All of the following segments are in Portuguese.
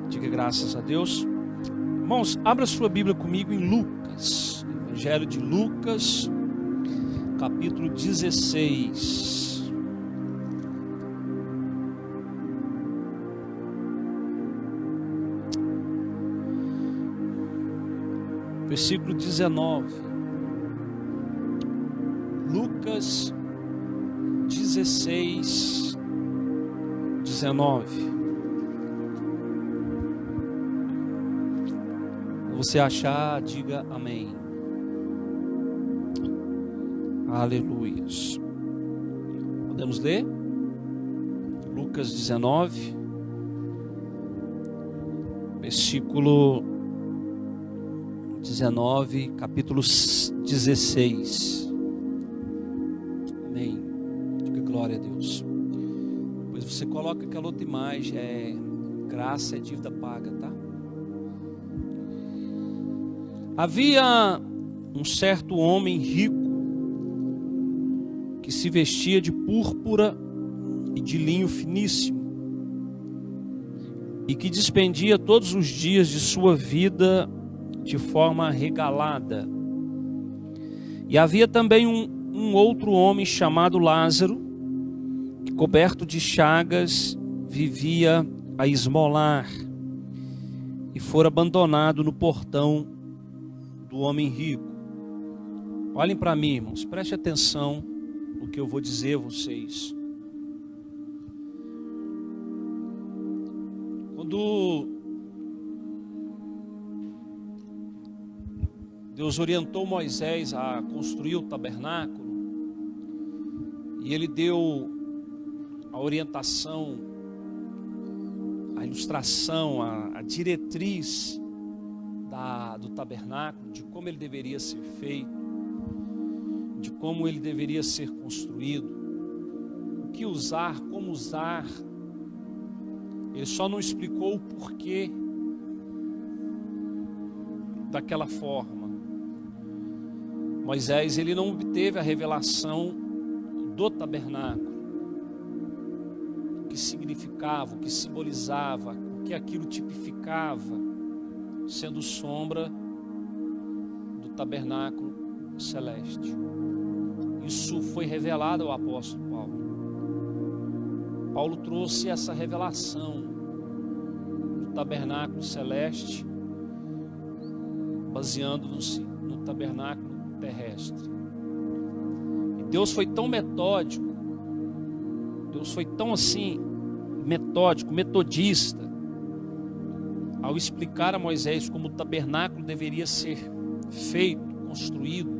Diga graças a Deus. Irmãos, abra sua Bíblia comigo em Lucas, Evangelho de Lucas, capítulo 16. Versículo 19. Lucas 16, 19. Você achar, diga amém. Aleluia. Podemos ler? Lucas 19, versículo 19, capítulo 16. Amém. Diga glória a Deus. Depois você coloca aquela outra imagem, graça é dívida paga, tá? Havia um certo homem rico que se vestia de púrpura e de linho finíssimo e que despendia todos os dias de sua vida de forma regalada. E havia também um outro homem chamado Lázaro, que coberto de chagas vivia a esmolar e fora abandonado no portão do homem rico. Olhem para mim, irmãos, preste atenção no que eu vou dizer a vocês. Quando Deus orientou Moisés a construir o tabernáculo, e ele deu a orientação, a ilustração, a diretriz do tabernáculo, de como ele deveria ser feito, de como ele deveria ser construído, o que usar, como usar. Ele só não explicou o porquê daquela forma. Moisés, ele não obteve a revelação do tabernáculo, o que significava, o que simbolizava, o que aquilo tipificava, sendo sombra do tabernáculo celeste. Isso foi revelado ao apóstolo Paulo. Paulo trouxe essa revelação do tabernáculo celeste, baseando-se no tabernáculo terrestre. E Deus foi tão metódico, Deus foi tão assim, metodista, ao explicar a Moisés como o tabernáculo deveria ser feito, construído.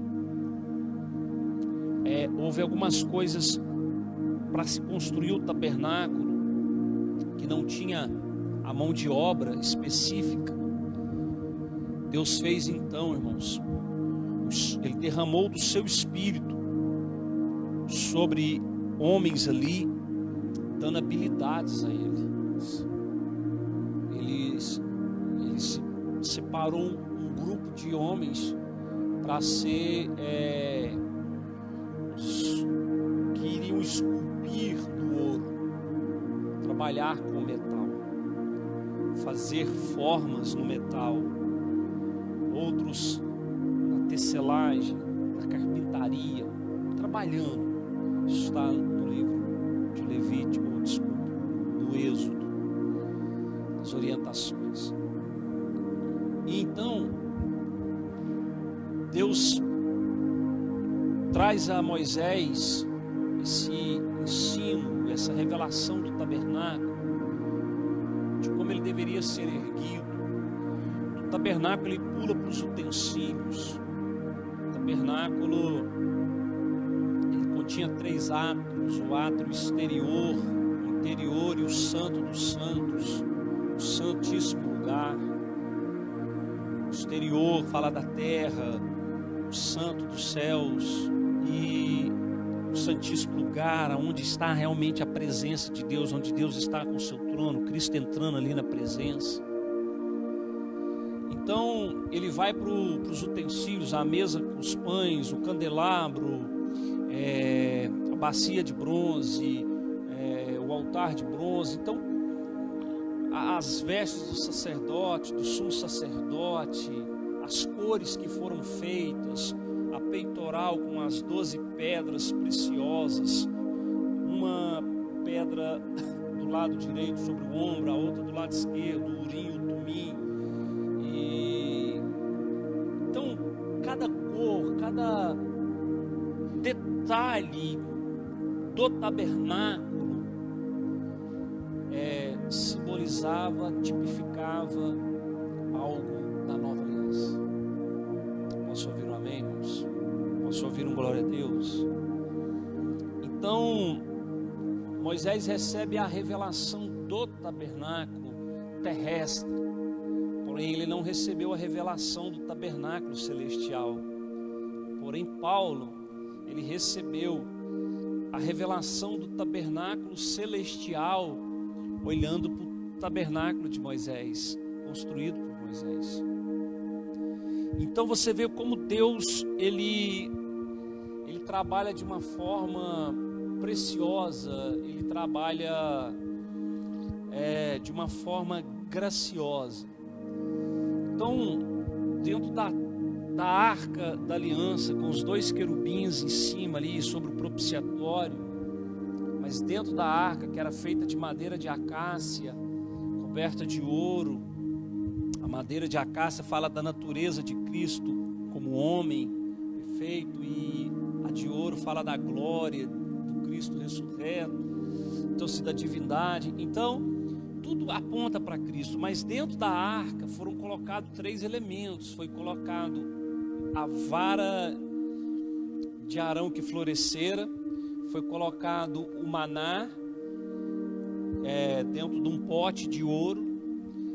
Houve algumas coisas para se construir o tabernáculo que não tinha a mão de obra específica. Deus fez então, irmãos, Ele derramou do seu espírito sobre homens ali, dando habilidades a eles. Ele separou um grupo de homens para ser os que iriam esculpir no ouro, trabalhar com metal, fazer formas no metal, outros na tecelagem, na carpintaria, trabalhando. Isso está no livro de Levítico, do Êxodo, as orientações. E então Deus traz a Moisés esse ensino, essa revelação do tabernáculo, de como ele deveria ser erguido. Do tabernáculo ele pula para os utensílios. O tabernáculo, ele continha 3 átrios: o átrio exterior, o interior e o santo dos santos, o santíssimo lugar. O exterior fala da terra, o santo dos céus, e o santíssimo lugar, onde está realmente a presença de Deus, onde Deus está com o seu trono, Cristo entrando ali na presença. Então ele vai para os utensílios, a mesa com os pães, o candelabro, a bacia de bronze, o altar de bronze. Então as vestes do sacerdote, do sumo sacerdote, as cores que foram feitas, a peitoral com as 12 pedras preciosas, uma pedra do lado direito sobre o ombro, a outra do lado esquerdo, o urim, o tumim. Então, cada cor, cada detalhe do tabernáculo simbolizava, tipificava algo da nova aliança. Posso ouvir um amém, irmãos? Posso ouvir um glória a Deus? Então, Moisés recebe a revelação do tabernáculo terrestre, porém ele não recebeu a revelação do tabernáculo celestial. Porém, Paulo, ele recebeu a revelação do tabernáculo celestial, olhando para o tabernáculo de Moisés, construído por Moisés. Então você vê como Deus, ele trabalha de uma forma preciosa, ele trabalha de uma forma graciosa. Então, dentro da arca da aliança, com os 2 querubins em cima ali, sobre o propiciatório, mas dentro da arca, que era feita de madeira de acácia, coberta de ouro. A madeira de acácia fala da natureza de Cristo como homem perfeito, e a de ouro fala da glória do Cristo ressurreto, então da divindade. Então tudo aponta para Cristo, mas dentro da arca foram colocados 3 elementos. Foi colocado a vara de Arão que florescera, foi colocado o maná dentro de um pote de ouro,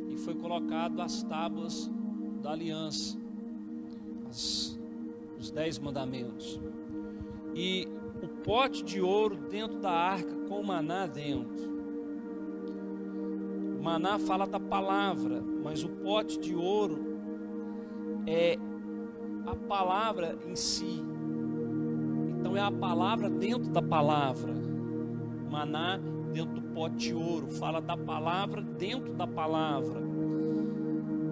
e foi colocado as tábuas da aliança, os 10 mandamentos, e o pote de ouro dentro da arca com o maná dentro. O maná fala da palavra, mas o pote de ouro é a palavra em si. Então é a palavra dentro da palavra. Maná dentro do pote de ouro fala da palavra dentro da palavra.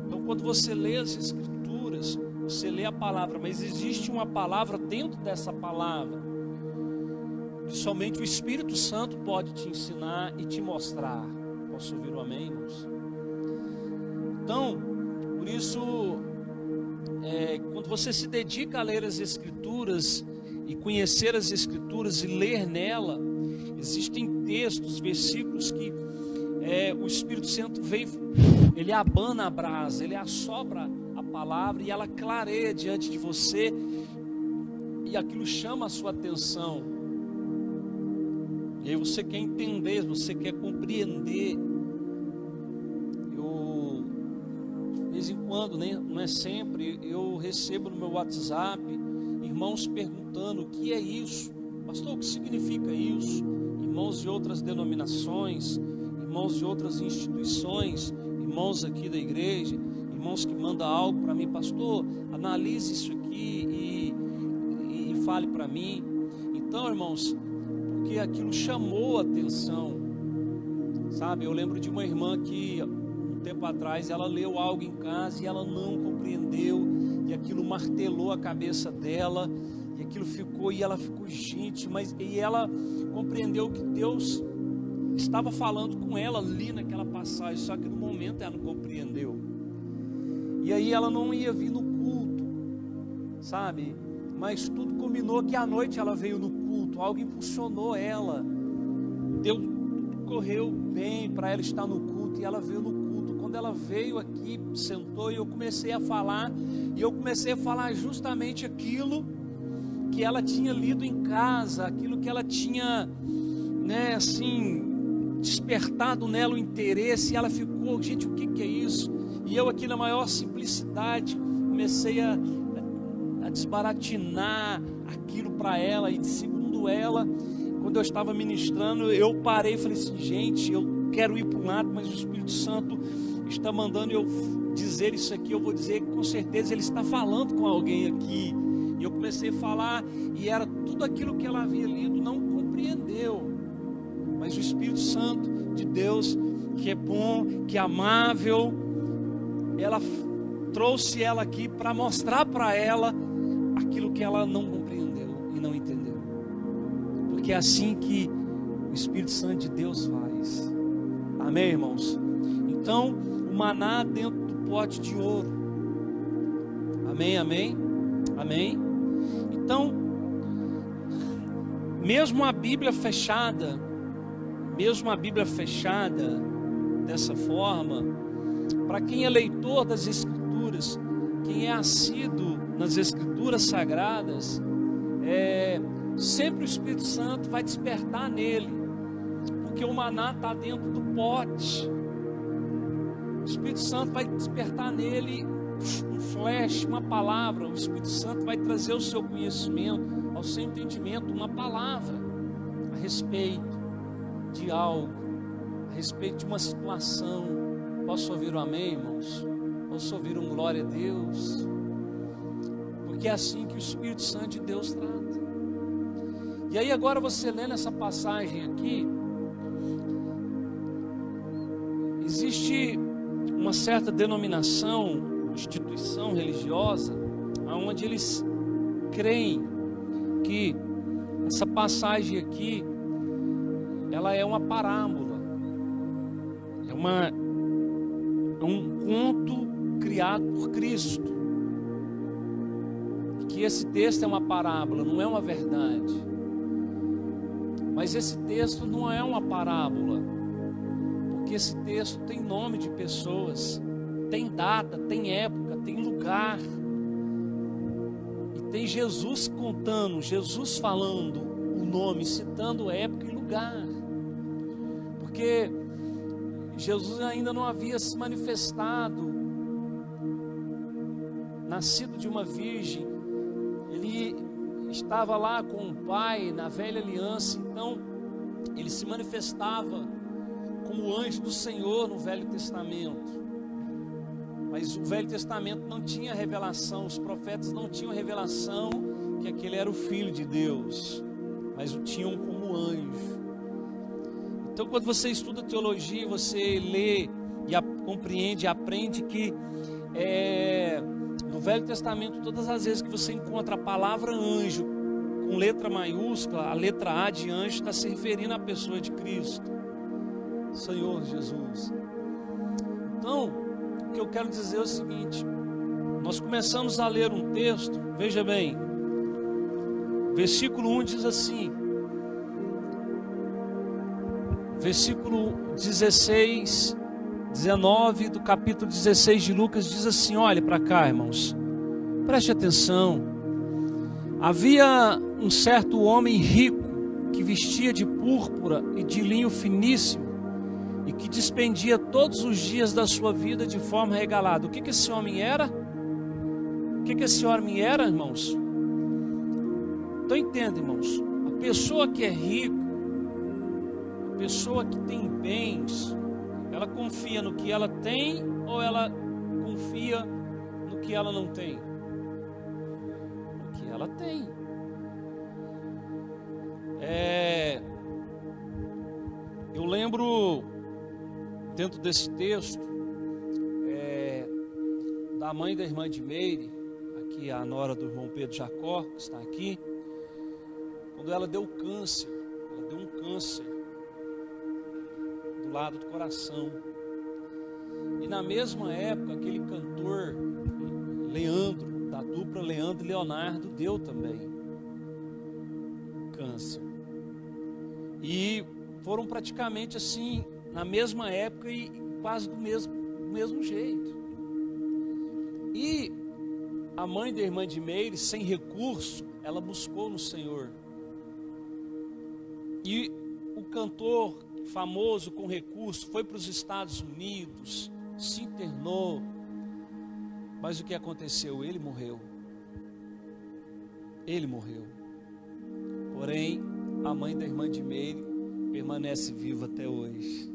Então quando você lê as escrituras, você lê a palavra, mas existe uma palavra dentro dessa palavra, que somente o Espírito Santo pode te ensinar e te mostrar. Posso ouvir um amém, irmãos? Então, por isso, quando você se dedica a ler as escrituras e conhecer as escrituras e ler nela, existem textos, versículos que o Espírito Santo vem, ele abana a brasa, ele assopra a palavra e ela clareia diante de você, e aquilo chama a sua atenção, e aí você quer entender, você quer compreender. De vez em quando, né, não é sempre, eu recebo no meu WhatsApp irmãos perguntando: o que é isso? Pastor, o que significa isso? Irmãos de outras denominações, irmãos de outras instituições, irmãos aqui da igreja, irmãos que mandam algo para mim: pastor, analise isso aqui e fale para mim. Então, irmãos, porque aquilo chamou a atenção, sabe? Eu lembro de uma irmã que um tempo atrás ela leu algo em casa e ela não compreendeu, e aquilo martelou a cabeça dela, e aquilo ficou, e ela ficou, gente, e ela compreendeu que Deus estava falando com ela ali naquela passagem, só que no momento ela não compreendeu, e aí ela não ia vir no culto, sabe? Mas tudo combinou que à noite ela veio no culto, algo impulsionou ela, correu bem para ela estar no culto, e ela veio no culto. Quando ela veio aqui, sentou, e eu comecei a falar, justamente aquilo que ela tinha lido em casa, aquilo que ela tinha, né, assim, despertado nela o interesse, e ela ficou: gente, o que é isso? E eu aqui na maior simplicidade comecei a desbaratinar aquilo para ela, e segundo ela, quando eu estava ministrando, eu parei e falei assim: gente, eu quero ir para um lado, mas o Espírito Santo está mandando eu dizer isso aqui. Eu vou dizer que com certeza Ele está falando com alguém aqui. E eu comecei a falar, e era tudo aquilo que ela havia lido, não compreendeu, mas o Espírito Santo de Deus que é bom, que é amável. Ela trouxe ela aqui para mostrar para ela aquilo que ela não compreendeu e não entendeu. Porque é assim que o Espírito Santo de Deus faz. Amém, irmãos? Então, o maná dentro do pote de ouro. Amém, amém, amém. Então, mesmo a Bíblia fechada dessa forma, para quem é leitor das Escrituras, quem é assíduo nas Escrituras Sagradas, sempre o Espírito Santo vai despertar nele, porque o maná está dentro do pote. O Espírito Santo vai despertar nele um flash, uma palavra. O Espírito Santo vai trazer ao seu conhecimento, ao seu entendimento, uma palavra a respeito de algo, a respeito de uma situação. Posso ouvir um amém, irmãos? Posso ouvir um glória a Deus? Porque é assim que o Espírito Santo de Deus trata. E aí agora você lendo essa passagem aqui, existe uma certa denominação, instituição religiosa, onde eles creem que essa passagem aqui, ela é uma parábola, é um conto criado por Cristo, que esse texto é uma parábola, não é uma verdade. Mas esse texto não é uma parábola, porque esse texto tem nome de pessoas, tem data, tem época, tem lugar, e tem Jesus contando, Jesus falando o nome, citando época e lugar, porque Jesus ainda não havia se manifestado, nascido de uma virgem. Ele estava lá com o Pai na velha aliança, então ele se manifestava como anjo do Senhor no Velho Testamento. Mas o Velho Testamento não tinha revelação, os profetas não tinham revelação que aquele era o Filho de Deus, mas o tinham como anjo. Então, quando você estuda teologia, você lê e compreende, aprende que no Velho Testamento, todas as vezes que você encontra a palavra anjo com letra maiúscula, a letra A de anjo está se referindo à pessoa de Cristo, Senhor Jesus. Então, o que eu quero dizer é o seguinte: nós começamos a ler um texto, veja bem, versículo 1 diz assim, versículo 16, 19 do capítulo 16 de Lucas diz assim, olhe para cá, irmãos, preste atenção. Havia um certo homem rico que vestia de púrpura e de linho finíssimo e que despendia todos os dias da sua vida de forma regalada. O que esse homem era? O que esse homem era, irmãos? Então entenda, irmãos, a pessoa que é rica, a pessoa que tem bens, ela confia no que ela tem ou ela confia no que ela não tem? No que ela tem. Eu lembro, dentro desse texto, da mãe da irmã de Meire, aqui a nora do irmão Pedro Jacó, que está aqui, quando ela deu câncer, ela deu um câncer do lado do coração. E na mesma época, aquele cantor Leandro, da dupla Leandro e Leonardo, deu também câncer. E foram praticamente assim, na mesma época e quase do mesmo jeito. E a mãe da irmã de Meire, sem recurso, ela buscou no Senhor. E o cantor famoso com recurso foi para os Estados Unidos, se internou, mas o que aconteceu? Ele morreu. Porém, a mãe da irmã de Meire permanece viva até hoje.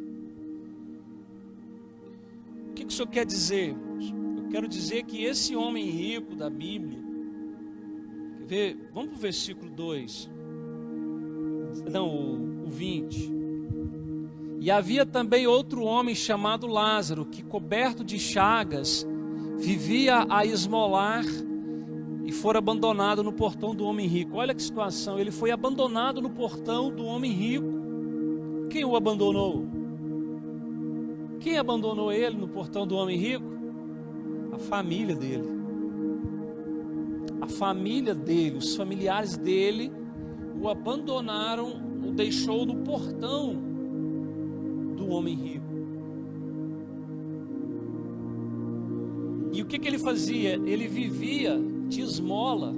O que o senhor quer dizer, irmãos? Eu quero dizer que esse homem rico da Bíblia, quer ver? Vamos para o versículo 2, não, o 20. E havia também outro homem chamado Lázaro, que coberto de chagas, vivia a esmolar e fora abandonado no portão do homem rico. Olha que situação, ele foi abandonado no portão do homem rico. Quem o abandonou? Quem abandonou ele no portão do homem rico? A família dele. A família dele, os familiares dele o abandonaram, o deixou no portão do homem rico. E o que ele fazia? Ele vivia de esmola.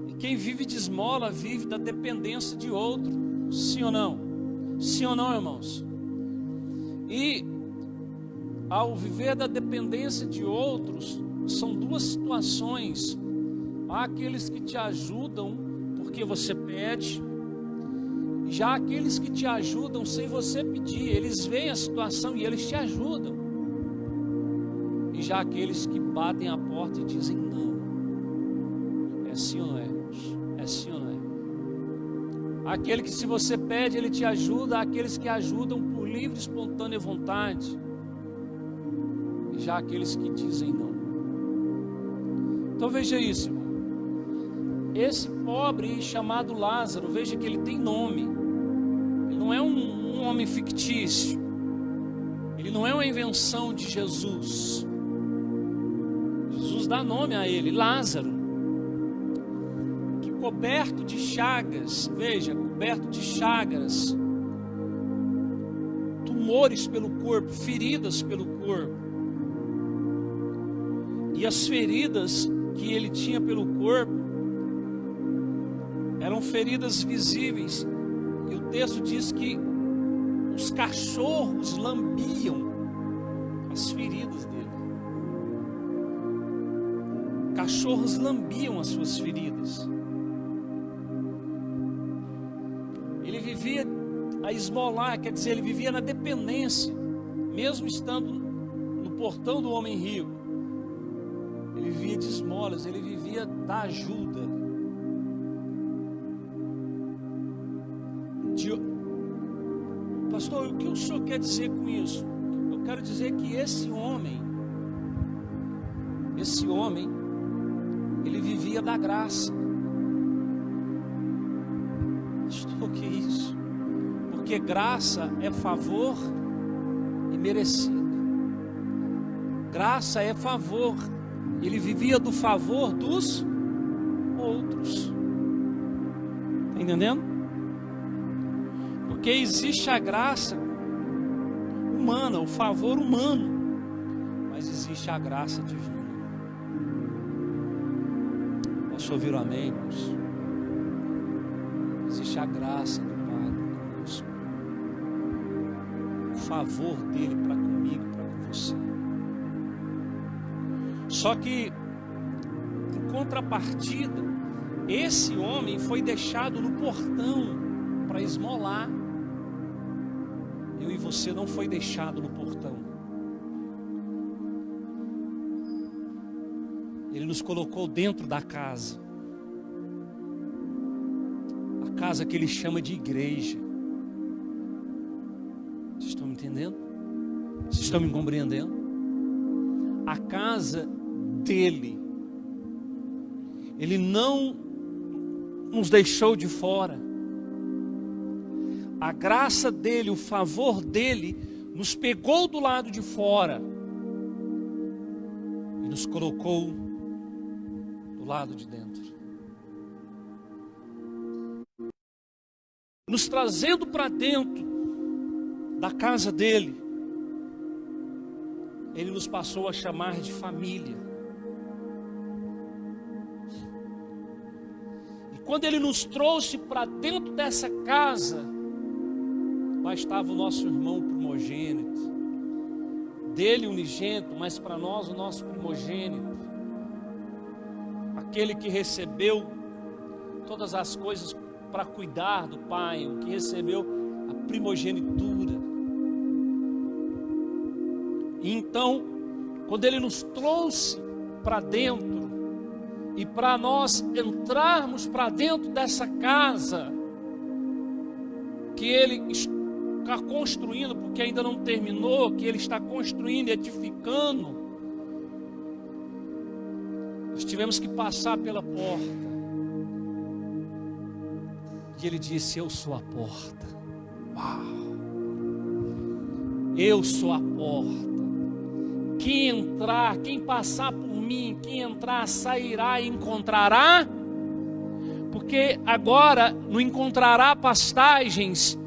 E quem vive de esmola vive da dependência de outro. Sim ou não? Sim ou não, irmãos? E ao viver da dependência de outros, são duas situações. Há aqueles que te ajudam porque você pede, já aqueles que te ajudam sem você pedir. Eles veem a situação e eles te ajudam. E já aqueles que batem a porta e dizem não. É sim ou não é, irmãos? É sim ou não é? Aquele que se você pede, ele te ajuda. Aqueles que ajudam por livre e espontânea vontade. E já aqueles que dizem não. Então veja isso, irmão. Esse pobre chamado Lázaro, veja que ele tem nome. Ele não é um homem fictício. Ele não é uma invenção de Jesus. Jesus dá nome a ele, Lázaro. Que coberto de chagas, veja, coberto de chagas, tumores pelo corpo, feridas pelo corpo. E as feridas que ele tinha pelo corpo eram feridas visíveis. E o texto diz que os cachorros lambiam as feridas dele. Cachorros lambiam as suas feridas. Ele vivia a esmolar, quer dizer, ele vivia na dependência, mesmo estando no portão do homem rico. Ele vivia de esmolas, ele vivia da ajuda. Pastor, o que o senhor quer dizer com isso? Eu quero dizer que esse homem, ele vivia da graça. O que é isso? Porque graça é favor e merecido. Graça é favor. Ele vivia do favor dos outros. Está entendendo? Porque existe a graça humana, o favor humano, mas existe a graça divina. Posso ouvir o amém, irmãos? Existe a graça do Pai conosco, o favor dele para comigo, para com você. Só que, em contrapartida, esse homem foi deixado no portão para esmolar. Eu e você não foi deixado no portão. Ele nos colocou dentro da casa. A casa que ele chama de igreja. Vocês estão me entendendo? Vocês estão me compreendendo? A casa dele. Ele não nos deixou de fora. A graça dele, o favor dele, nos pegou do lado de fora e nos colocou do lado de dentro, nos trazendo para dentro da casa dele. Ele nos passou a chamar de família. E quando ele nos trouxe para dentro dessa casa, lá estava o nosso irmão primogênito, dele unigênito, mas para nós o nosso primogênito, aquele que recebeu todas as coisas para cuidar do Pai, o que recebeu a primogenitura. E então, quando ele nos trouxe para dentro, e para nós entrarmos para dentro dessa casa que ele ficar construindo, porque ainda não terminou, que ele está construindo, edificando, nós tivemos que passar pela porta. E ele disse: eu sou a porta. Uau! Eu sou a porta. Quem entrar, quem passar por mim, quem entrar, sairá e encontrará. Porque agora, no encontrará pastagens,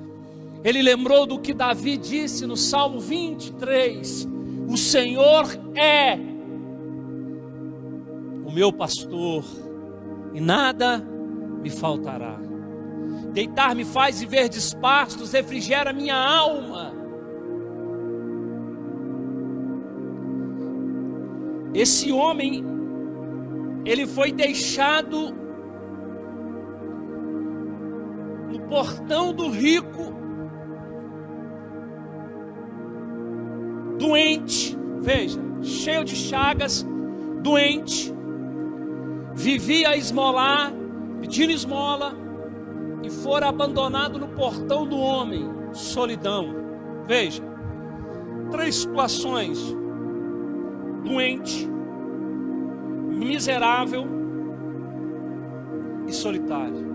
ele lembrou do que Davi disse no Salmo 23. O Senhor é o meu pastor, e nada me faltará. Deitar-me faz em verdes pastos, refrigera minha alma. Esse homem, ele foi deixado no portão do rico, doente, veja, cheio de chagas, doente, vivia a esmolar, pedindo esmola, e fora abandonado no portão do homem, solidão. Veja, 3 situações: doente, miserável e solitário.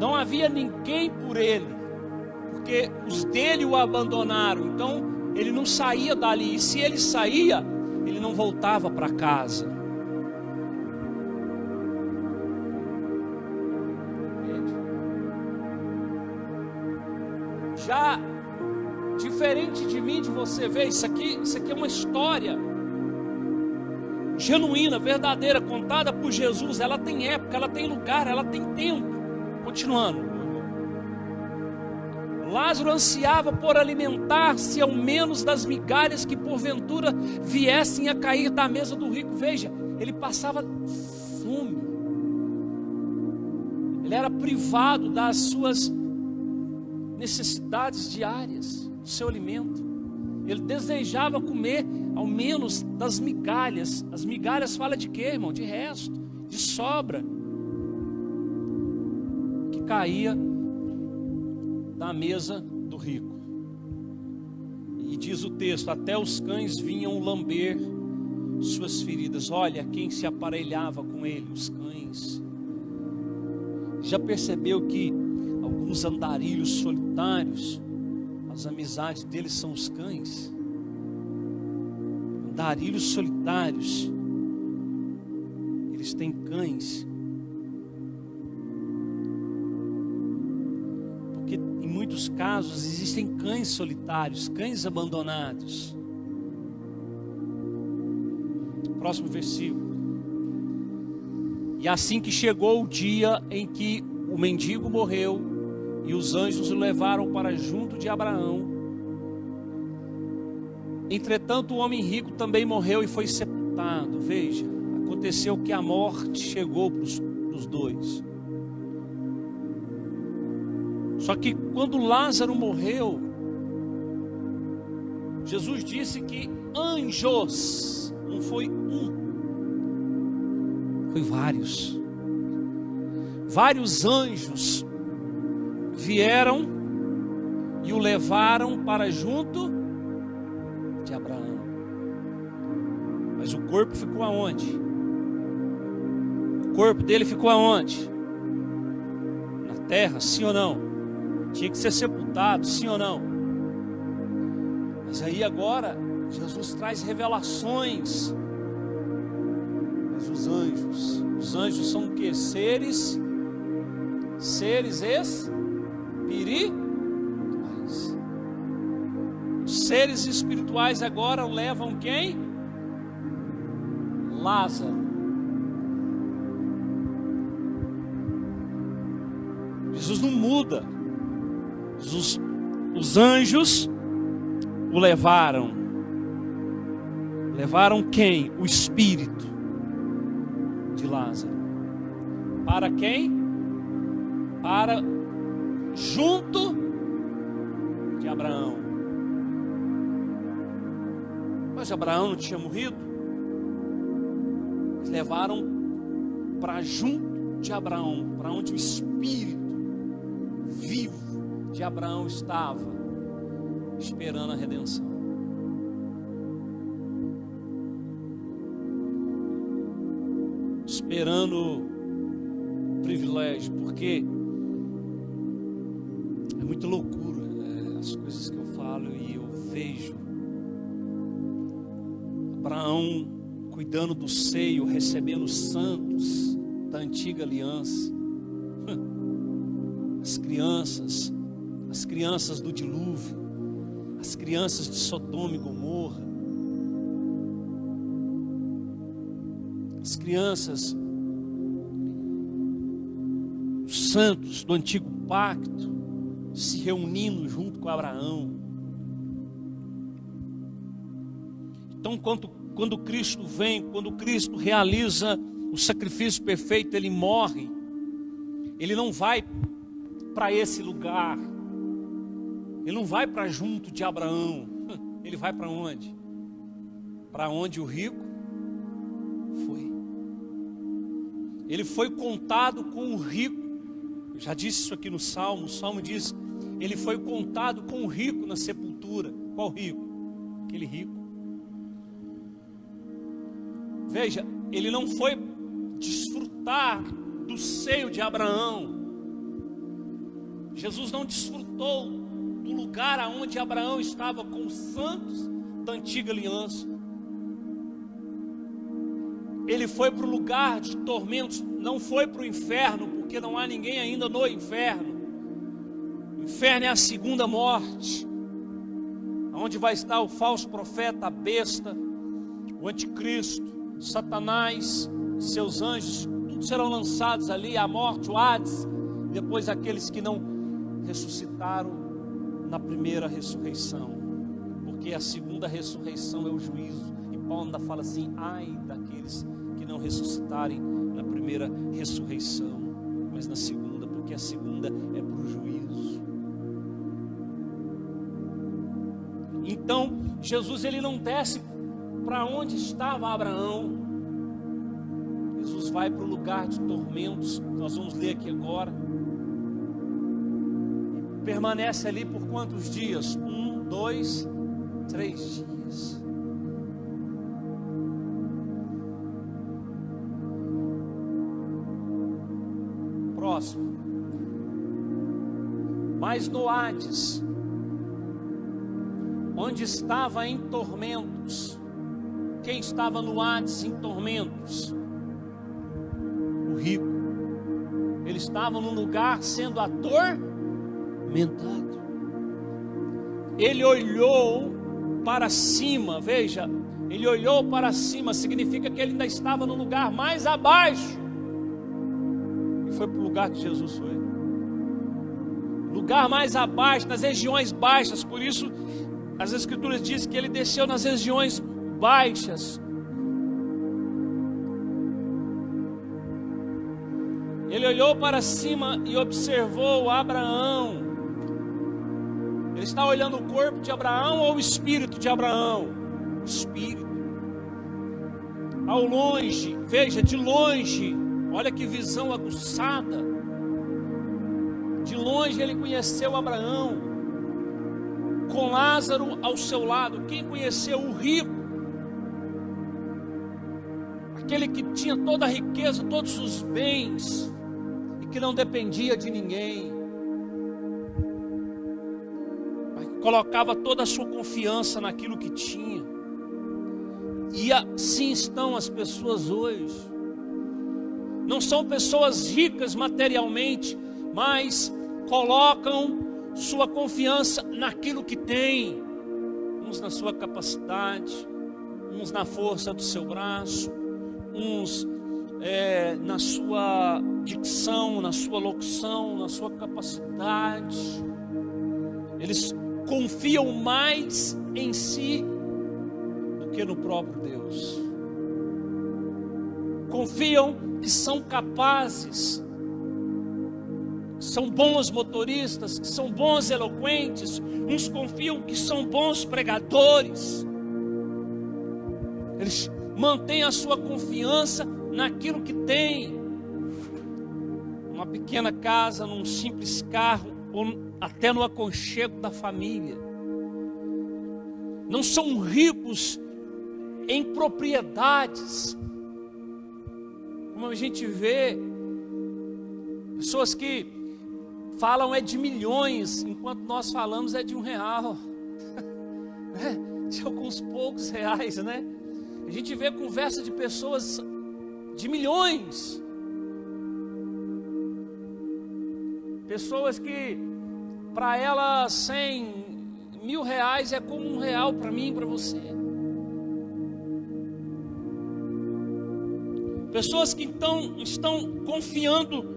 Não havia ninguém por ele, porque os dele o abandonaram. Então ele não saía dali, e se ele saía, ele não voltava para casa. Já diferente de mim, de você ver, isso aqui é uma história genuína, verdadeira, contada por Jesus. Ela tem época, ela tem lugar, ela tem tempo. Continuando, Lázaro ansiava por alimentar-se ao menos das migalhas que porventura viessem a cair da mesa do rico. Veja, ele passava fome, ele era privado das suas necessidades diárias, do seu alimento. Ele desejava comer ao menos das migalhas. As migalhas fala de quê, irmão? De resto, de sobra, que caía da mesa do rico. E diz o texto: até os cães vinham lamber suas feridas. Olha quem se aparelhava com ele, os cães. Já percebeu que alguns andarilhos solitários, as amizades deles são os cães? Andarilhos solitários, eles têm cães. Porque em muitos casos existem cães solitários, cães abandonados. Próximo versículo. E assim que chegou o dia em que o mendigo morreu, e os anjos o levaram para junto de Abraão. Entretanto, o homem rico também morreu e foi sepultado. Veja, aconteceu que a morte chegou para os dois. Só que quando Lázaro morreu, Jesus disse que anjos, não foi um, foi vários. Vários anjos vieram e o levaram para junto de Abraão. Mas o corpo ficou aonde? O corpo dele ficou aonde? Na terra, sim ou não? Tinha que ser sepultado, sim ou não? Mas aí agora Jesus traz revelações. Mas os anjos são o quê? Seres espirituais. Os seres espirituais agora levam quem? Lázaro. Jesus não muda. Os anjos o levaram. Levaram quem? O espírito de Lázaro. Para quem? Para junto de Abraão. Mas Abraão não tinha morrido. Eles levaram para junto de Abraão, para onde o espírito de Abraão estava esperando a redenção. Esperando o privilégio, porque é muita loucura as coisas que eu falo e eu vejo. Abraão cuidando do seio, recebendo os santos da antiga aliança, as crianças do dilúvio, as crianças de Sodoma e Gomorra, as crianças, os santos do antigo pacto, se reunindo junto com Abraão. Então, quando Cristo vem, quando Cristo realiza o sacrifício perfeito, Ele morre, Ele não vai para esse lugar, Ele não vai para junto de Abraão, Ele vai para onde? Para onde o rico foi. Ele foi contado com o rico. Eu já disse isso aqui no Salmo. O Salmo diz: ele foi contado com o rico na sepultura. Qual rico? Aquele rico. Veja, ele não foi desfrutar do seio de Abraão. Jesus não desfrutou do lugar aonde Abraão estava com os santos da antiga aliança. Ele foi para o lugar de tormentos, não foi para o inferno, porque não há ninguém ainda no inferno. O inferno é a segunda morte, onde vai estar o falso profeta, a besta, o anticristo, Satanás, seus anjos, todos serão lançados ali, a morte, o Hades, depois aqueles que não ressuscitaram na primeira ressurreição, porque a segunda ressurreição é o juízo. E Paulo ainda fala assim: ai daqueles que não ressuscitarem na primeira ressurreição, mas na segunda, porque a segunda é para o juízo. Então Jesus, ele não desce para onde estava Abraão. Jesus vai para o lugar de tormentos, nós vamos ler aqui agora. Permanece ali por quantos dias? 1, 2, 3 dias. Próximo. Mas no Hades, onde estava em tormentos. Quem estava no Hades em tormentos? O rico. Ele estava num lugar sendo atormentado. Ele olhou para cima, veja, ele olhou para cima, significa que ele ainda estava no lugar mais abaixo. E foi para o lugar que Jesus foi. Lugar mais abaixo, nas regiões baixas. Por isso, as Escrituras dizem que ele desceu nas regiões baixas. Ele olhou para cima e observou Abraão. Ele está olhando o corpo de Abraão ou o espírito de Abraão? O espírito. Ao longe, veja, de longe, olha que visão aguçada. De longe ele conheceu Abraão, com Lázaro ao seu lado. Quem conheceu o rico? Aquele que tinha toda a riqueza, todos os bens, e que não dependia de ninguém, mas colocava toda a sua confiança naquilo que tinha. E assim estão as pessoas hoje. Não são pessoas ricas materialmente, mas colocam sua confiança naquilo que tem. Uns na sua capacidade, uns na força do seu braço, uns na sua dicção, na sua locução, na sua capacidade. Eles confiam mais em si do que no próprio Deus. Confiam que são capazes, que são bons motoristas, que são bons eloquentes. Uns confiam que são bons pregadores. Eles mantêm a sua confiança naquilo que tem. Uma pequena casa, num simples carro, ou até no aconchego da família. Não são ricos em propriedades, como a gente vê pessoas que falam de milhões, enquanto nós falamos de R$1, de alguns poucos reais, né? A gente vê conversa de pessoas de milhões, pessoas que para elas 100 mil reais é como R$1 para mim e para você. Pessoas que então estão confiando.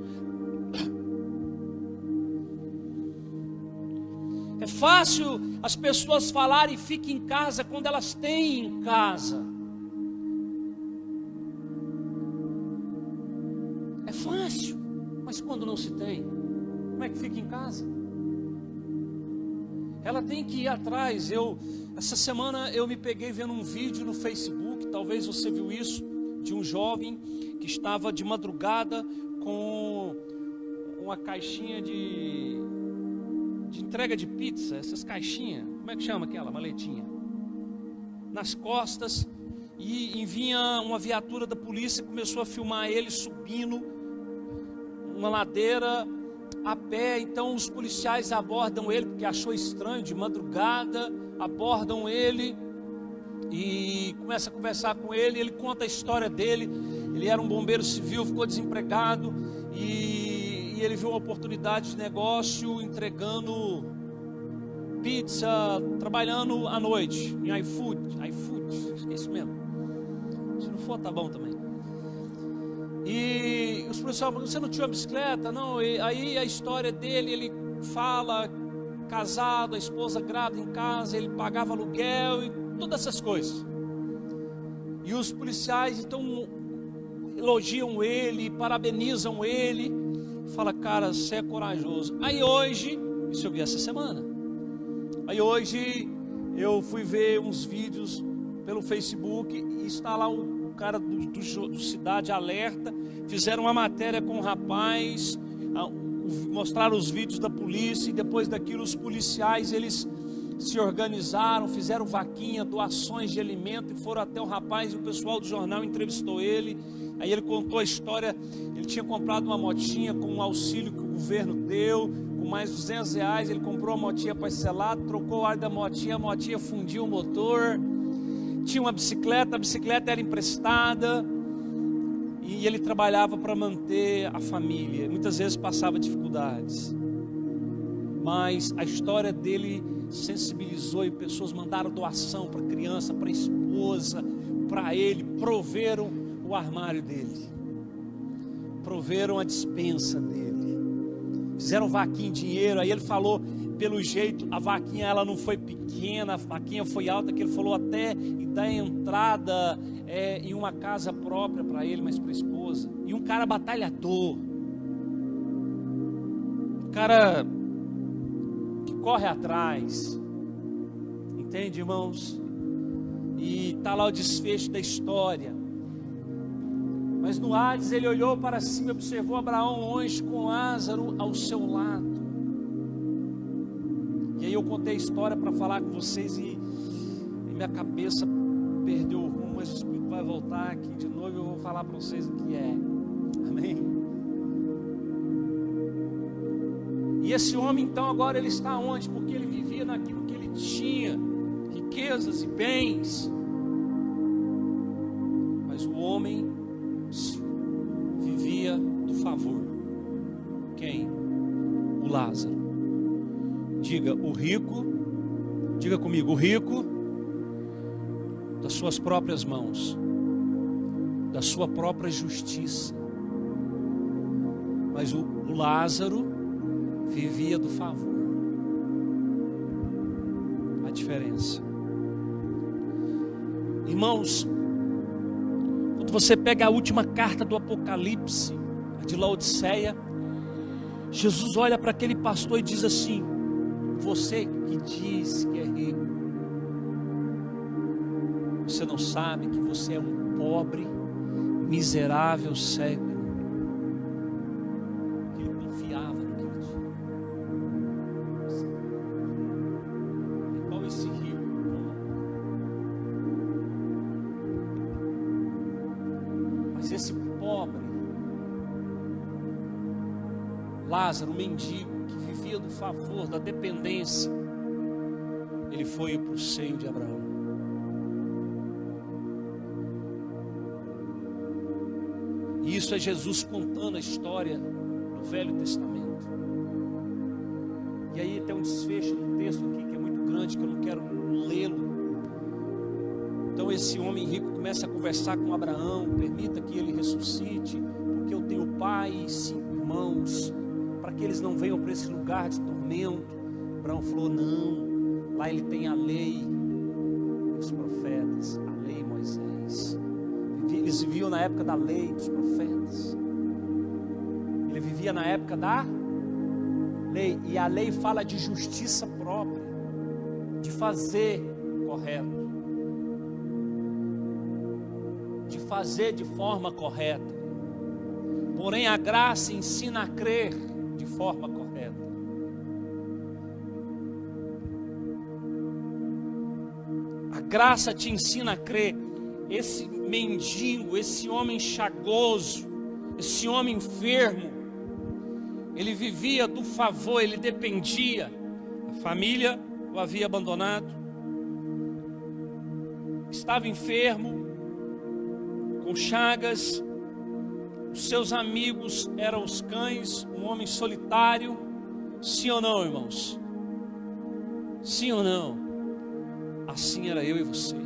É fácil as pessoas falarem fiquem em casa quando elas têm em casa. É fácil, mas quando não se tem, como é que fica em casa? Ela tem que ir atrás. Essa semana eu me peguei vendo um vídeo no Facebook, talvez você viu isso, de um jovem que estava de madrugada com uma caixinha de entrega de pizza, essas caixinhas, como é que chama aquela maletinha? Nas costas, e vinha uma viatura da polícia, começou a filmar ele subindo uma ladeira a pé. Então os policiais abordam ele, porque achou estranho, de madrugada, abordam ele e começa a conversar com ele. Ele conta a história dele. Ele era um bombeiro civil, ficou desempregado e ele viu uma oportunidade de negócio entregando pizza, trabalhando à noite em iFood, é isso mesmo. Se não for, tá bom também. E os policiais falam: você não tinha uma bicicleta? Não. E aí a história dele, ele fala, casado, a esposa grávida em casa, ele pagava aluguel e todas essas coisas. E os policiais então elogiam ele, parabenizam ele, fala: cara, você é corajoso. Aí hoje, isso eu vi essa semana, aí hoje eu fui ver uns vídeos pelo Facebook e está lá o cara do Cidade Alerta, fizeram uma matéria com o rapaz, mostraram os vídeos da polícia, e depois daquilo os policiais, eles se organizaram, fizeram vaquinha, doações de alimento, e foram até o rapaz, e o pessoal do jornal entrevistou ele. Aí ele contou a história. Ele tinha comprado uma motinha com um auxílio que o governo deu, com mais R$200, ele comprou a motinha parcelada, trocou o ar da motinha, a motinha fundiu o motor. Tinha uma bicicleta, a bicicleta era emprestada, e ele trabalhava para manter a família. Muitas vezes passava dificuldades, mas a história dele sensibilizou, e pessoas mandaram doação para a criança, para a esposa, para ele, proveram o armário dele, proveram a despensa dele, fizeram vaquinha em dinheiro. Aí ele falou, pelo jeito, a vaquinha ela não foi pequena, a vaquinha foi alta, que ele falou até da entrada em uma casa própria para ele, mas para a esposa. E um cara batalhador, um cara que corre atrás, entende, irmãos? E está lá o desfecho da história. Mas no Hades ele olhou para cima e observou Abraão longe com Lázaro ao seu lado. E aí eu contei a história para falar com vocês e minha cabeça perdeu o rumo, mas o Espírito vai voltar aqui de novo e eu vou falar para vocês o que é. Amém? E esse homem então agora ele está onde? Porque ele vivia naquilo que ele tinha, riquezas e bens. Mas o homem vivia do favor. Quem? O Lázaro. Diga, o rico, diga comigo, o rico das suas próprias mãos, da sua própria justiça. Mas o Lázaro vivia do favor. A diferença. Irmãos, quando você pega a última carta do Apocalipse, a de Laodiceia, Jesus olha para aquele pastor e diz assim: você que diz que é rico, você não sabe que você é um pobre, miserável, cego. Ele confiava no que ele tinha. Lázaro, o mendigo, que vivia do favor, da dependência, ele foi para o seio de Abraão. E isso é Jesus contando a história do Velho Testamento. E aí tem um desfecho do texto aqui que é muito grande, que eu não quero lê-lo. Então esse homem rico começa a conversar com Abraão, permita que ele ressuscite, porque eu tenho pai e 5 irmãos, para que eles não venham para esse lugar de tormento. Abraão falou, não, lá ele tem a lei, os profetas, a lei Moisés. Eles viviam na época da lei dos profetas. Ele vivia na época da lei, e a lei fala de justiça própria, de fazer correto, de fazer de forma correta. Porém a graça ensina a crer de forma correta. A graça te ensina a crer. Esse mendigo, esse homem chagoso, esse homem enfermo, ele vivia do favor, ele dependia. A família o havia abandonado, estava enfermo, com chagas, os seus amigos eram os cães, um homem solitário. Sim ou não, irmãos? Sim ou não? Assim era eu e você.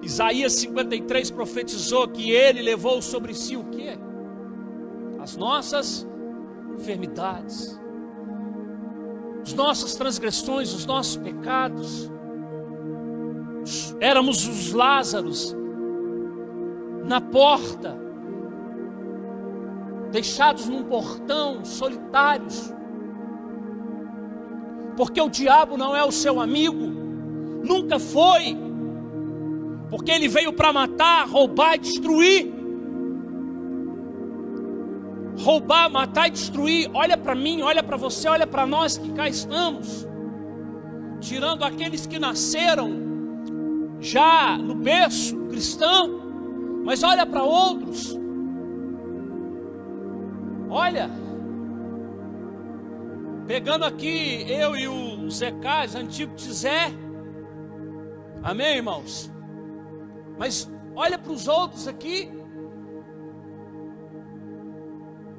Isaías 53 profetizou que ele levou sobre si o quê? As nossas enfermidades, as nossas transgressões, os nossos pecados. Éramos os Lázaros na porta, deixados num portão, solitários, porque o diabo não é o seu amigo, nunca foi, porque ele veio para matar, roubar e destruir. Roubar, matar e destruir. Olha para mim, olha para você, olha para nós que cá estamos, tirando aqueles que nasceram já no berço cristão, mas olha para outros. Olha, pegando aqui eu e o Zé Carlos, antigo Tizé, amém, irmãos? Mas olha para os outros aqui.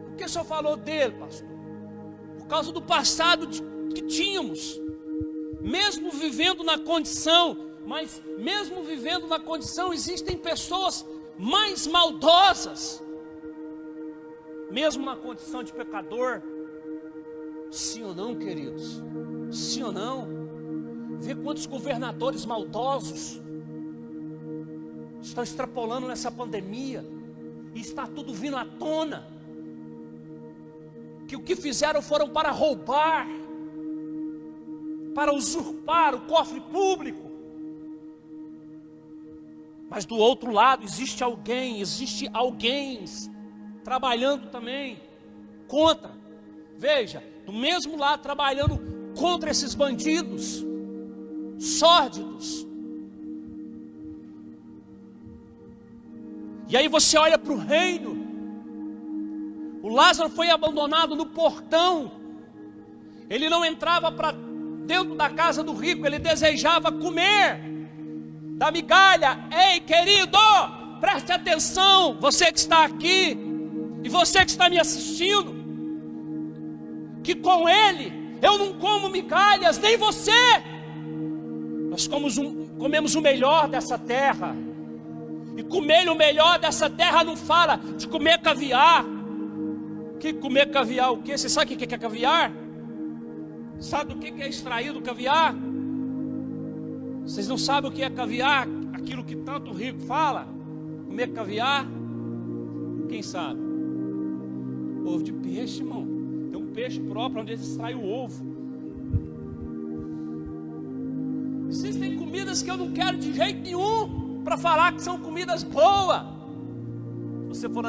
Por que o senhor falou dele, pastor? Por causa do passado que tínhamos, mesmo vivendo na condição, mas mesmo vivendo na condição, existem pessoas mais maldosas, mesmo na condição de pecador. Sim ou não, queridos? Sim ou não? Vê quantos governadores maldosos estão extrapolando nessa pandemia, e está tudo vindo à tona, que o que fizeram foram para roubar, para usurpar o cofre público. Mas do outro lado existe alguém trabalhando também contra. Veja, do mesmo lado trabalhando contra esses bandidos sórdidos. E aí você olha para o reino. O Lázaro foi abandonado no portão. Ele não entrava para dentro da casa do rico, ele desejava comer da migalha. Ei, querido, preste atenção, você que está aqui e você que está me assistindo, que com ele eu não como migalhas, nem você. Nós comemos o melhor dessa terra. E comer o melhor dessa terra não fala de comer caviar. Que comer caviar o quê? Você sabe o que é caviar? Sabe do que é extraído o caviar? Vocês não sabem o que é caviar? Aquilo que tanto rico fala? Comer caviar? Quem sabe? Ovo de peixe, irmão. Tem um peixe próprio onde eles extraem o ovo. Existem comidas que eu não quero de jeito nenhum para falar que são comidas boas. Se você for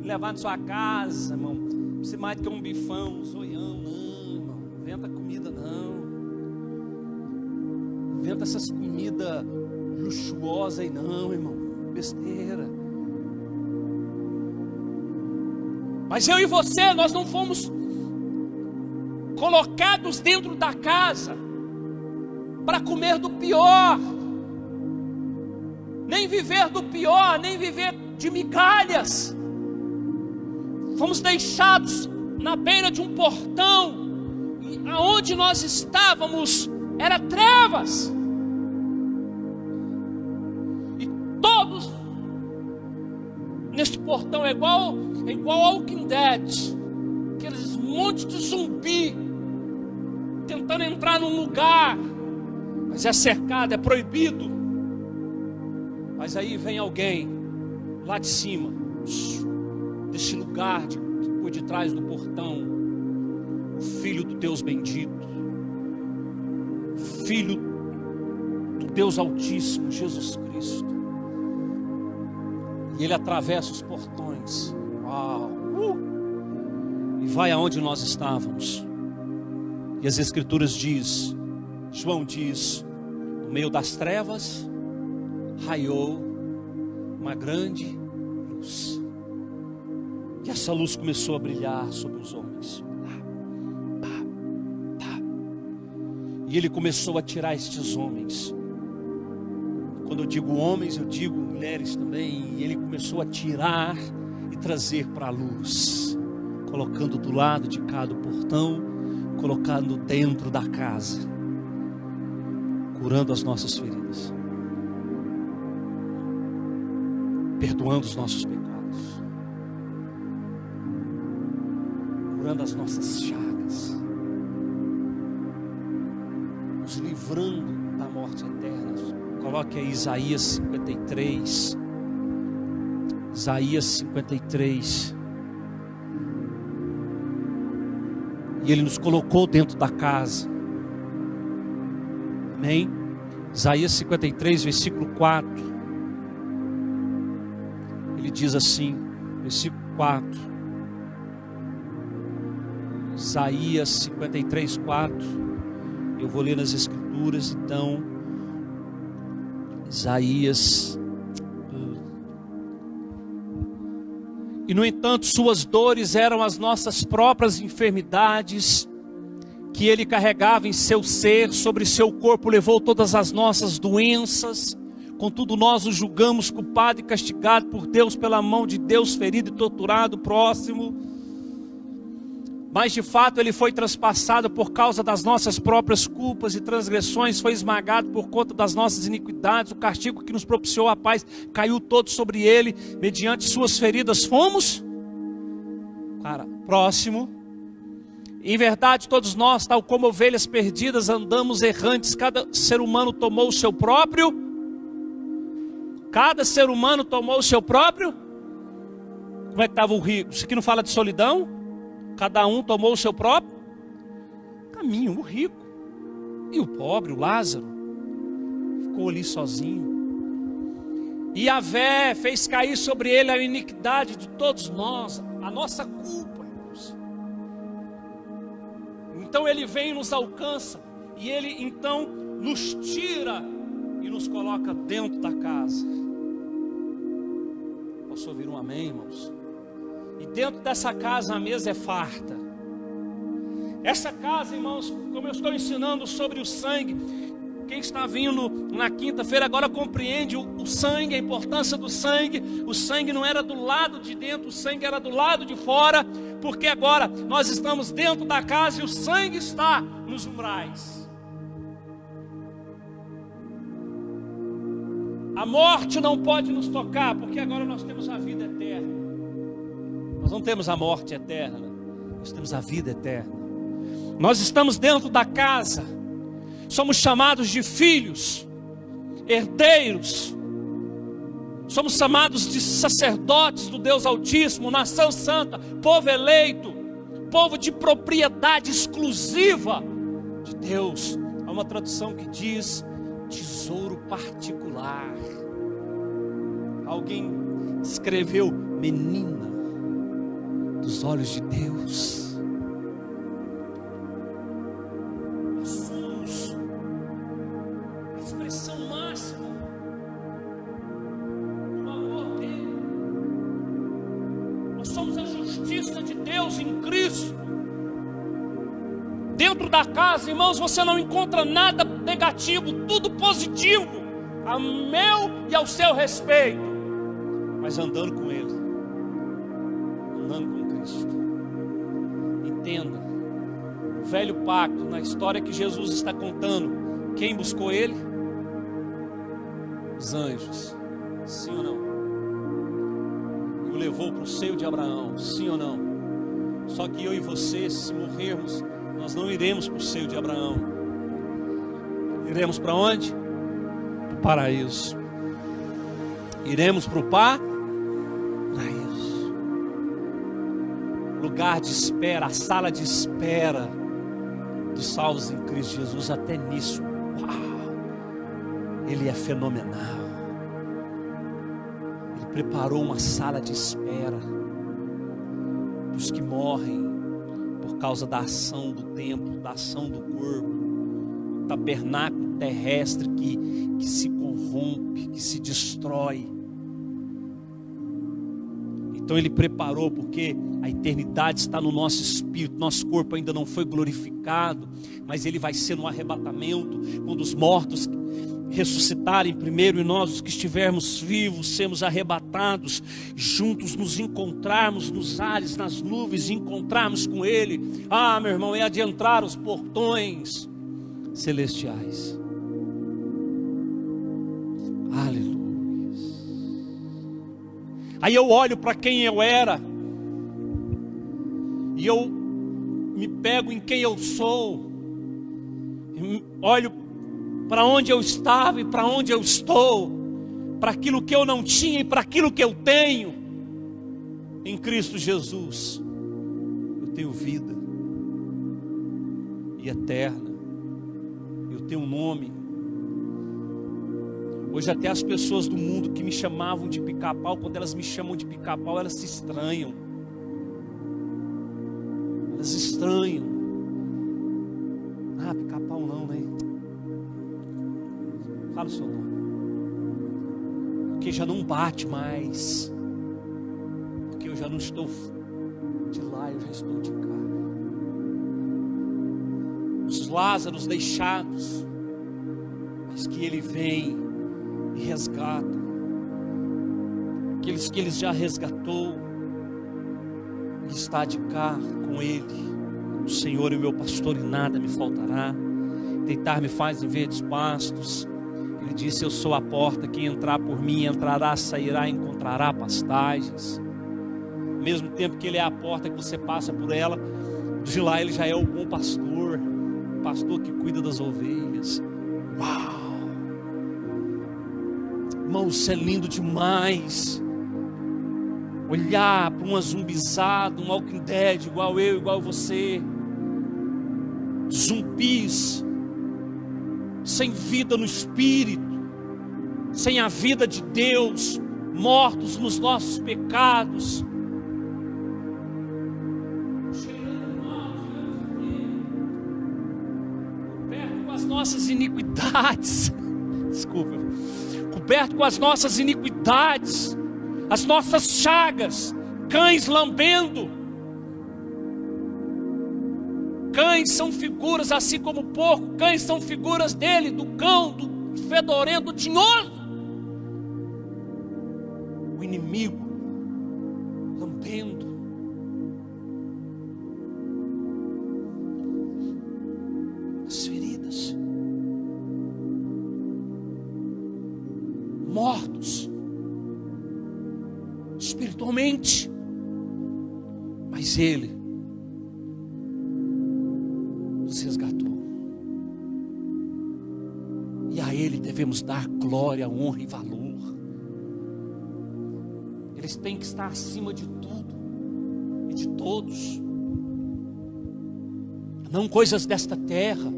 levar na sua casa, irmão, você mais do que um bifão, um zoião, não, irmão, não inventa comida não. Inventa essas comidas luxuosas aí não, irmão, besteira. Mas eu e você, nós não fomos colocados dentro da casa para comer do pior, nem viver do pior, nem viver de migalhas. Fomos deixados na beira de um portão, e aonde nós estávamos era trevas. E todos neste portão é igual ao Walking Dead, aqueles monte de zumbi tentando entrar num lugar, mas é cercado, é proibido. Mas aí vem alguém lá de cima, desse lugar por detrás do portão, o Filho do Deus bendito, Filho do Deus Altíssimo, Jesus Cristo. E ele atravessa os portões, e vai aonde nós estávamos. E as Escrituras diz, João diz, no meio das trevas raiou uma grande luz. E essa luz começou a brilhar sobre os homens. E ele começou a tirar estes homens. Quando eu digo homens, eu digo mulheres também. E ele começou a tirar e trazer para a luz, colocando do lado de cada portão, colocando dentro da casa, curando as nossas feridas, perdoando os nossos pecados, curando as nossas chagas, nos livrando da morte eterna. Coloque aí Isaías 53. Isaías 53. E ele nos colocou dentro da casa. Amém? Isaías 53, versículo 4. Ele diz assim, versículo 4. Isaías 53, 4. Eu vou ler nas Escrituras, então. Isaías. E no entanto, suas dores eram as nossas próprias enfermidades, que ele carregava em seu ser, sobre seu corpo levou todas as nossas doenças. Contudo, nós o julgamos culpado e castigado por Deus, pela mão de Deus, ferido e torturado, próximo. Mas de fato ele foi transpassado por causa das nossas próprias culpas e transgressões, foi esmagado por conta das nossas iniquidades. O castigo que nos propiciou a paz caiu todo sobre ele, mediante suas feridas fomos, próximo. Em verdade, todos nós, tal como ovelhas perdidas, andamos errantes. Cada ser humano tomou o seu próprio. Como é que estava o rico? Isso aqui não fala de solidão? Cada um tomou o seu próprio caminho. O rico e o pobre, o Lázaro, ficou ali sozinho. E Yahvé fez cair sobre ele a iniquidade de todos nós, a nossa culpa, irmãos. Então ele vem e nos alcança, e ele então nos tira e nos coloca dentro da casa. Posso ouvir um amém, irmãos? E dentro dessa casa a mesa é farta. Essa casa, irmãos, como eu estou ensinando sobre o sangue, quem está vindo na quinta-feira agora compreende o sangue, a importância do sangue. O sangue não era do lado de dentro, o sangue era do lado de fora, porque agora nós estamos dentro da casa e o sangue está nos umbrais. A morte não pode nos tocar, porque agora nós temos a vida eterna. Nós não temos a morte eterna, nós temos a vida eterna. Nós estamos dentro da casa, somos chamados de filhos, herdeiros, somos chamados de sacerdotes do Deus Altíssimo, nação santa, povo eleito, povo de propriedade exclusiva de Deus. Há uma tradução que diz tesouro particular. Alguém escreveu menina dos olhos de Deus. Nós somos a expressão máxima do amor dele. Nós somos a justiça Cristo. Dentro da casa, irmãos, você não encontra nada negativo, tudo positivo, a meu e ao seu respeito. Mas andando com Ele, andando com Cristo. Entenda, o velho pacto, na história que Jesus está contando, quem buscou Ele? Os anjos, sim ou não? E o levou para o seio de Abraão, sim ou não? Só que eu e você, se morrermos, nós não iremos para o seio de Abraão. Iremos para onde? Para o paraíso. Iremos para o paraíso. Lugar de espera, a sala de espera dos salvos em Cristo Jesus. Até nisso, uau, Ele é fenomenal. Ele preparou uma sala de espera para os que morrem por causa da ação do templo, da ação do corpo, o tabernáculo terrestre que se corrompe, que se destrói. Então Ele preparou, porque a eternidade está no nosso espírito, nosso corpo ainda não foi glorificado, mas Ele vai ser no arrebatamento, quando os mortos ressuscitarem primeiro e nós, os que estivermos vivos, sermos arrebatados, juntos nos encontrarmos nos ares, nas nuvens, e encontrarmos com Ele. Ah, meu irmão, é adentrar os portões celestiais. Aleluia. Aí eu olho para quem eu era, e eu me pego em quem eu sou, olho para onde eu estava e para onde eu estou, para aquilo que eu não tinha e para aquilo que eu tenho. Em Cristo Jesus eu tenho vida e eterna, eu tenho um nome. Hoje até as pessoas do mundo que me chamavam de pica-pau, quando elas me chamam de pica-pau, elas se estranham. Elas estranham. Ah, pica-pau não, né? Fala o seu nome. Porque já não bate mais. Porque eu já não estou de lá, eu já estou de cá. Os Lázaros deixados, mas que Ele vem e resgata. Aqueles que Ele já resgatou, Ele está de cá com Ele. O Senhor é o meu pastor e nada me faltará. Deitar-me faz em verdes pastos. Ele disse: eu sou a porta, quem entrar por mim entrará, sairá e encontrará pastagens. Ao mesmo tempo que Ele é a porta, que você passa por ela, de lá Ele já é o bom pastor, o pastor que cuida das ovelhas. Uau! Irmão, isso é lindo demais. Olhar para uma zumbizada, um Walking Dead, igual eu, igual você. Zumbis, sem vida no espírito, sem a vida de Deus, mortos nos nossos pecados. Coberto com as nossas iniquidades. Desculpa. Coberto com as nossas iniquidades, as nossas chagas, cães lambendo. Cães são figuras, assim como o porco, cães são figuras dele, do cão, do fedorento, do tinhoso. O inimigo lambendo. As feridas. Mortos espiritualmente, mas Ele nos resgatou, e a Ele devemos dar glória, honra e valor. Eles têm que estar acima de tudo e de todos, não coisas desta terra,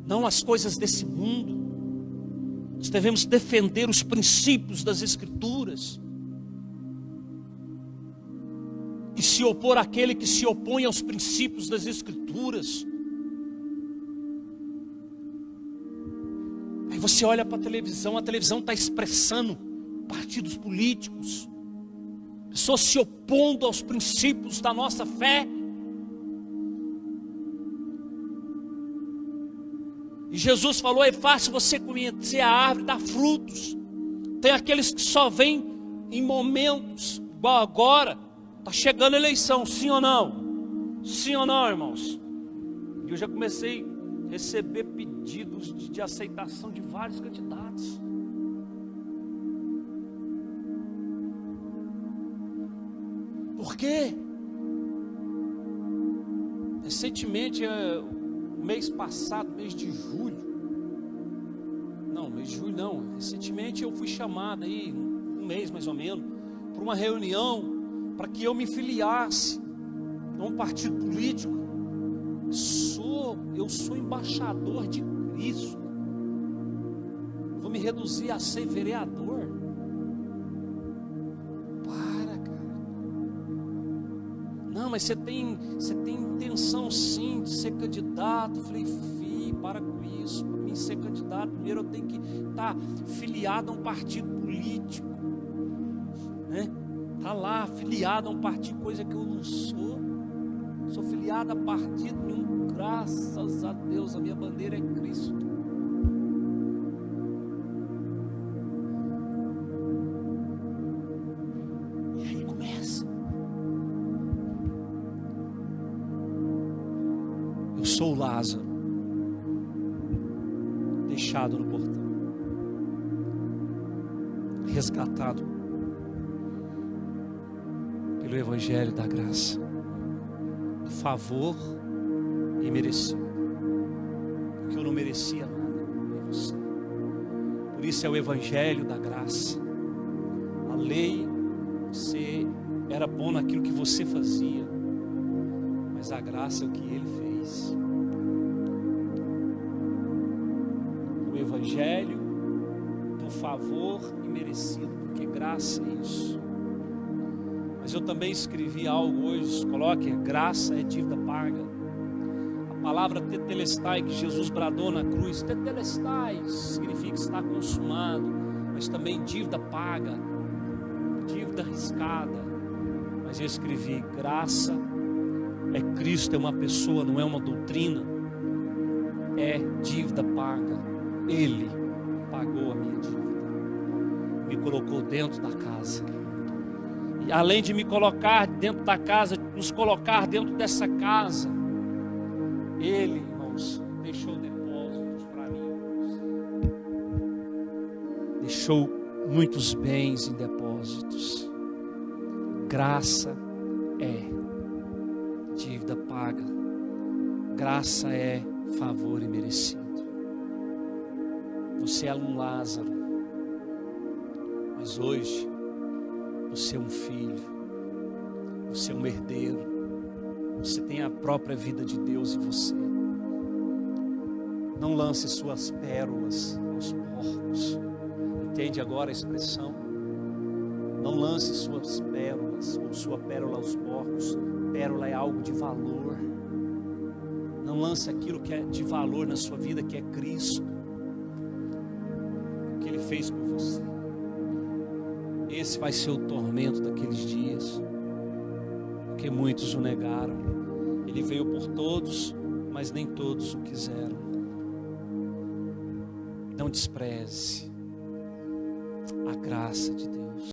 não as coisas desse mundo. Nós devemos defender os princípios das Escrituras e se opor àquele que se opõe aos princípios das Escrituras. Aí você olha para a televisão está expressando partidos políticos, pessoas se opondo aos princípios da nossa fé. E Jesus falou: é fácil você conhecer a árvore, dar frutos. Tem aqueles que só vêm em momentos, igual agora, está chegando a eleição, sim ou não? Sim ou não, irmãos? E eu já comecei a receber pedidos de aceitação de vários candidatos. Por quê? Recentemente, mês passado, mês de julho, recentemente eu fui chamado aí, um mês mais ou menos, para uma reunião, para que eu me filiasse a um partido político. Eu sou embaixador de Cristo, vou me reduzir a ser vereador? Para, cara. Não, mas você tem intenção sim de ser candidato. Eu falei: filho, para com isso. Para mim ser candidato, primeiro eu tenho que estar filiado a um partido político, né? Tá lá, filiado a um partido, coisa que eu não sou. Sou filiado a partido nenhum, graças a Deus, a minha bandeira é Cristo. E aí começa. Eu sou o Lázaro, deixado no portão, resgatado pelo Evangelho da graça, do favor imerecido, porque eu não merecia nada, nem você. Por isso é o Evangelho da graça. A lei, você era bom naquilo que você fazia, mas a graça é o que Ele fez. O Evangelho do favor imerecido, porque graça é isso. Mas eu também escrevi algo hoje, coloque: graça é dívida paga. A palavra tetelestai que Jesus bradou na cruz, tetelestai significa estar consumado, mas também dívida paga, dívida arriscada. Mas eu escrevi: graça é Cristo, é uma pessoa, não é uma doutrina, é dívida paga. Ele pagou a minha dívida, me colocou dentro da casa. E além de me colocar dentro da casa, nos colocar dentro dessa casa, Ele, irmãos, deixou depósitos para mim, irmãos. Deixou muitos bens em depósitos. Graça é dívida paga. Graça é favor imerecido. Você é um Lázaro, mas hoje você é um filho, você é um herdeiro, você tem a própria vida de Deus em você. Não lance suas pérolas aos porcos. Entende agora a expressão? Não lance suas pérolas ou sua pérola aos porcos. Pérola é algo de valor. Não lance aquilo que é de valor na sua vida, que é Cristo, o que Ele fez por você. Esse vai ser o tormento daqueles dias, porque muitos o negaram. Ele veio por todos, mas nem todos o quiseram. Não despreze a graça de Deus.